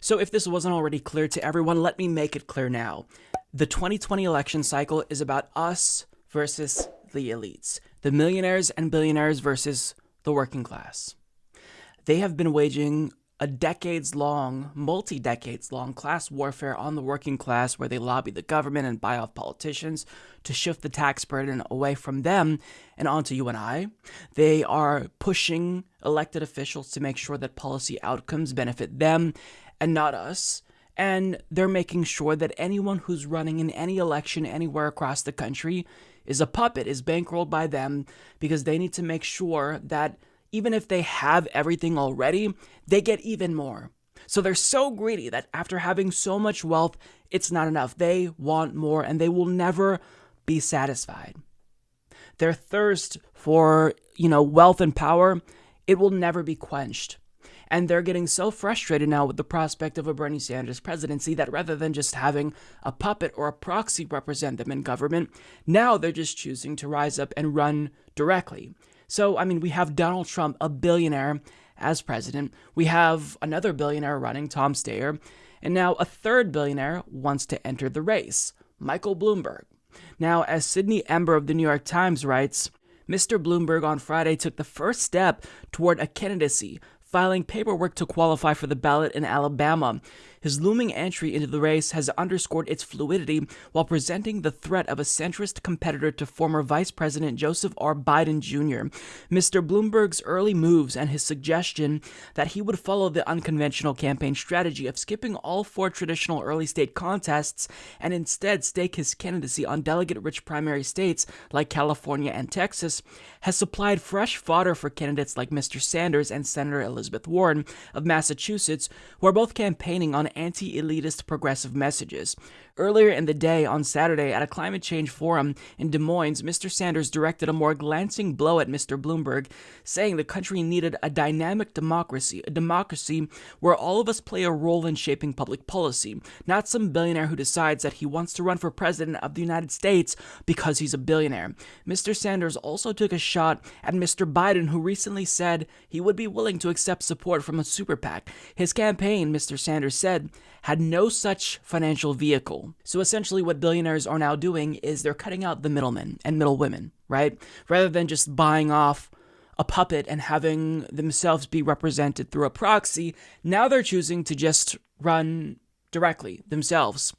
So if this wasn't already clear to everyone, let me make it clear now. The 2020 election cycle is about us versus the elites, the millionaires and billionaires versus the working class. They have been waging a decades-long, multi-decades-long class warfare on the working class where they lobby the government and buy off politicians to shift the tax burden away from them and onto you and I. They are pushing elected officials to make sure that policy outcomes benefit them and not us. And they're making sure that anyone who's running in any election anywhere across the country is a puppet, is bankrolled by them, because they need to make sure that even if they have everything already, they get even more. So they're so greedy that after having so much wealth, it's not enough. They want more and they will never be satisfied. Their thirst for, wealth and power, it will never be quenched. And they're getting so frustrated now with the prospect of a Bernie Sanders presidency that rather than just having a puppet or a proxy represent them in government, now they're just choosing to rise up and run directly. So, we have Donald Trump, a billionaire, as president. We have another billionaire running, Tom Steyer. And now a third billionaire wants to enter the race, Michael Bloomberg. Now, as Sydney Ember of the New York Times writes, Mr. Bloomberg on Friday took the first step toward a candidacy, filing paperwork to qualify for the ballot in Alabama. His looming entry into the race has underscored its fluidity while presenting the threat of a centrist competitor to former Vice President Joseph R. Biden Jr. Mr. Bloomberg's early moves and his suggestion that he would follow the unconventional campaign strategy of skipping all 4 traditional early state contests and instead stake his candidacy on delegate-rich primary states like California and Texas has supplied fresh fodder for candidates like Mr. Sanders and Senator Elizabeth Warren of Massachusetts, who are both campaigning on anti-elitist progressive messages. Earlier in the day, on Saturday, at a climate change forum in Des Moines, Mr. Sanders directed a more glancing blow at Mr. Bloomberg, saying the country needed a dynamic democracy, a democracy where all of us play a role in shaping public policy, not some billionaire who decides that he wants to run for president of the United States because he's a billionaire. Mr. Sanders also took a shot at Mr. Biden, who recently said he would be willing to accept support from a super PAC. His campaign, Mr. Sanders said, had no such financial vehicle. So essentially what billionaires are now doing is they're cutting out the middlemen and middlewomen, right? Rather than just buying off a puppet and having themselves be represented through a proxy, now they're choosing to just run directly themselves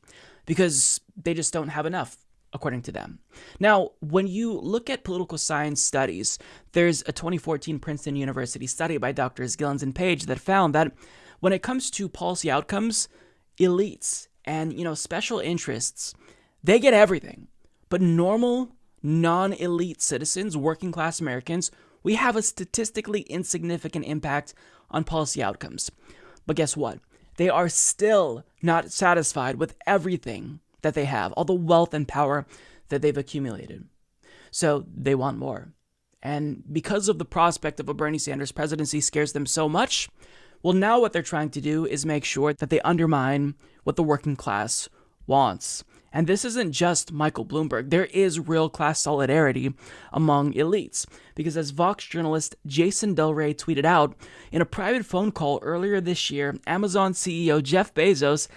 because they just don't have enough, according to them. Now, when you look at political science studies, there's a 2014 Princeton University study by Drs. Gillens and Page that found that when it comes to policy outcomes, elites and, special interests, they get everything. But normal, non-elite citizens, working class Americans, we have a statistically insignificant impact on policy outcomes. But guess what? They are still not satisfied with everything that they have, all the wealth and power that they've accumulated. So they want more. And because of the prospect of a Bernie Sanders presidency scares them so much, well, now what they're trying to do is make sure that they undermine what the working class wants. And this isn't just Michael Bloomberg. There is real class solidarity among elites. Because as Vox journalist Jason Del Rey tweeted out, in a private phone call earlier this year, Amazon CEO Jeff Bezos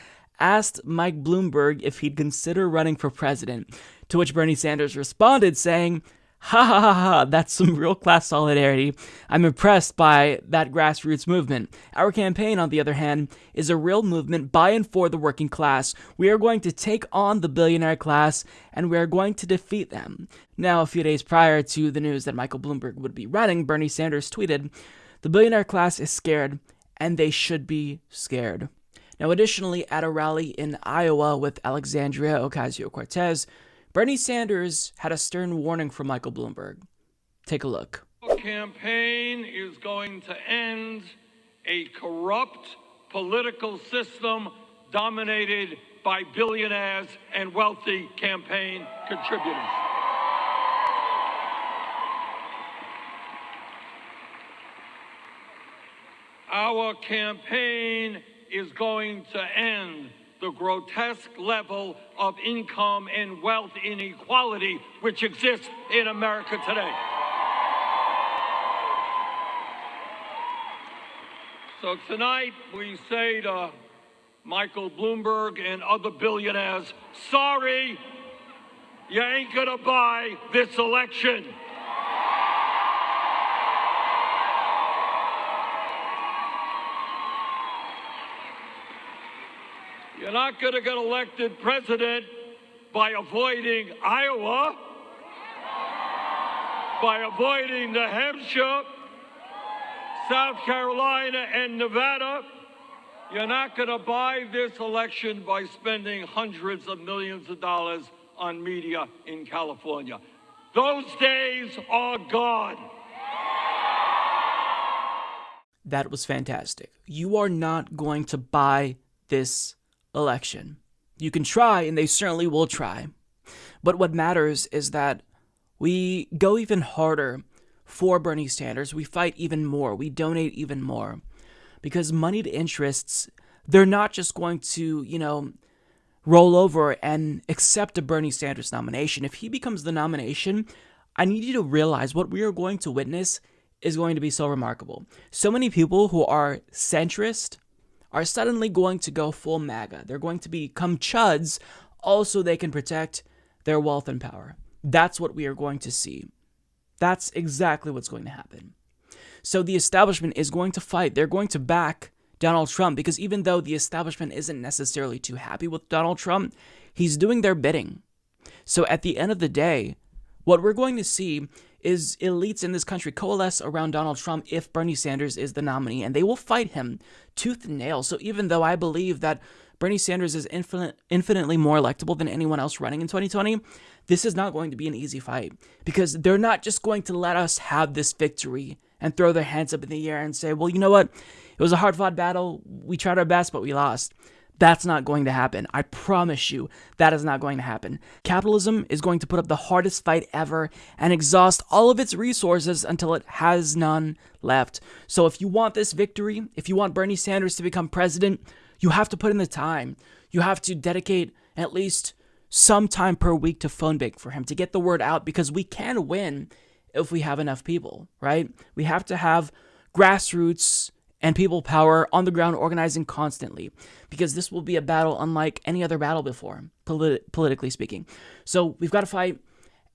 asked Mike Bloomberg if he'd consider running for president, to which Bernie Sanders responded saying, "Ha ha ha ha, that's some real class solidarity. I'm impressed by that grassroots movement. Our campaign, on the other hand, is a real movement by and for the working class. We are going to take on the billionaire class, and we are going to defeat them." Now, a few days prior to the news that Michael Bloomberg would be running, Bernie Sanders tweeted, "The billionaire class is scared, and they should be scared." Now, additionally, at a rally in Iowa with Alexandria Ocasio-Cortez, Bernie Sanders had a stern warning for Michael Bloomberg. Take a look. Our campaign is going to end a corrupt political system dominated by billionaires and wealthy campaign contributors. Our campaign is going to end the grotesque level of income and wealth inequality which exists in America today. So tonight we say to Michael Bloomberg and other billionaires, sorry, you ain't gonna buy this election. You're not gonna get elected president by avoiding Iowa, by avoiding New Hampshire, South Carolina, and Nevada. You're not going to buy this election by spending hundreds of millions of dollars on media in California. Those days are gone. That was fantastic. You are not going to buy this election. You can try, and they certainly will try. But what matters is that we go even harder for Bernie Sanders. We fight even more. We donate even more. Because moneyed interests, they're not just going to, roll over and accept a Bernie Sanders nomination. If he becomes the nomination, I need you to realize what we are going to witness is going to be so remarkable. So many people who are centrist are suddenly going to go full MAGA. They're going to become chuds, also they can protect their wealth and power. That's what we are going to see. That's exactly what's going to happen. So the establishment is going to fight. They're going to back Donald Trump because even though the establishment isn't necessarily too happy with Donald Trump, he's doing their bidding. So at the end of the day, what we're going to see is elites in this country coalesce around Donald Trump if Bernie Sanders is the nominee, and they will fight him tooth and nail. So even though I believe that Bernie Sanders is infinitely more electable than anyone else running in 2020, this is not going to be an easy fight because they're not just going to let us have this victory and throw their hands up in the air and say, well, you know what? It was a hard-fought battle. We tried our best, but we lost. That's not going to happen. I promise you that is not going to happen. Capitalism is going to put up the hardest fight ever and exhaust all of its resources until it has none left. So if you want this victory, if you want Bernie Sanders to become president, you have to put in the time. You have to dedicate at least some time per week to phone bank for him to get the word out because we can win if we have enough people, right? We have to have grassroots and people power on the ground organizing constantly because this will be a battle unlike any other battle before, politically speaking. So we've got to fight,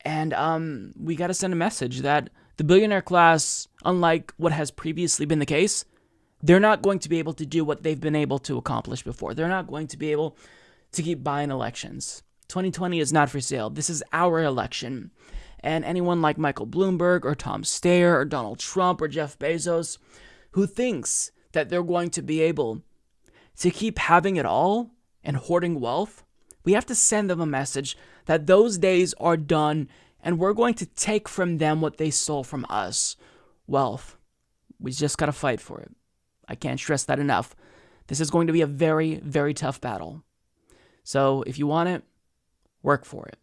and we got to send a message that the billionaire class, unlike what has previously been the case, they're not going to be able to do what they've been able to accomplish before. They're not going to be able to keep buying elections. 2020 is not for sale. This is our election. And anyone like Michael Bloomberg or Tom Steyer or Donald Trump or Jeff Bezos who thinks that they're going to be able to keep having it all and hoarding wealth, we have to send them a message that those days are done and we're going to take from them what they stole from us, wealth. We just got to fight for it. I can't stress that enough. This is going to be a very, very tough battle. So if you want it, work for it.